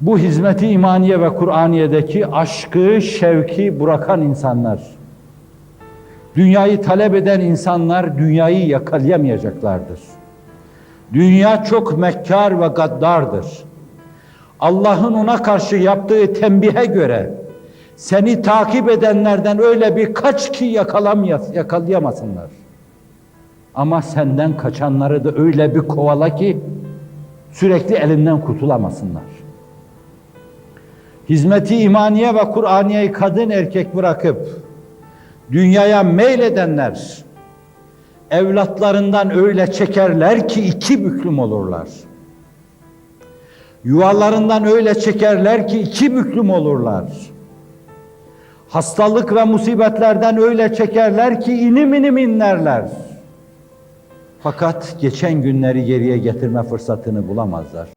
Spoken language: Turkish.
bu hizmet-i imaniye ve Kur'aniye'deki aşkı, şevki bırakan insanlar, dünyayı talep eden insanlar dünyayı yakalayamayacaklardır. Dünya çok mekkar ve gaddardır. Allah'ın ona karşı yaptığı tembihe göre seni takip edenlerden öyle bir kaç ki yakalayamasınlar. Ama senden kaçanları da öyle bir kovala ki sürekli elinden kurtulamasınlar. Hizmet-i imaniye ve Kur'aniye'yi kadın erkek bırakıp dünyaya meyledenler evlatlarından öyle çekerler ki iki büklüm olurlar. Yuvalarından öyle çekerler ki iki büklüm olurlar. Hastalık ve musibetlerden öyle çekerler ki inim inim inlerler. Fakat geçen günleri geriye getirme fırsatını bulamazlar.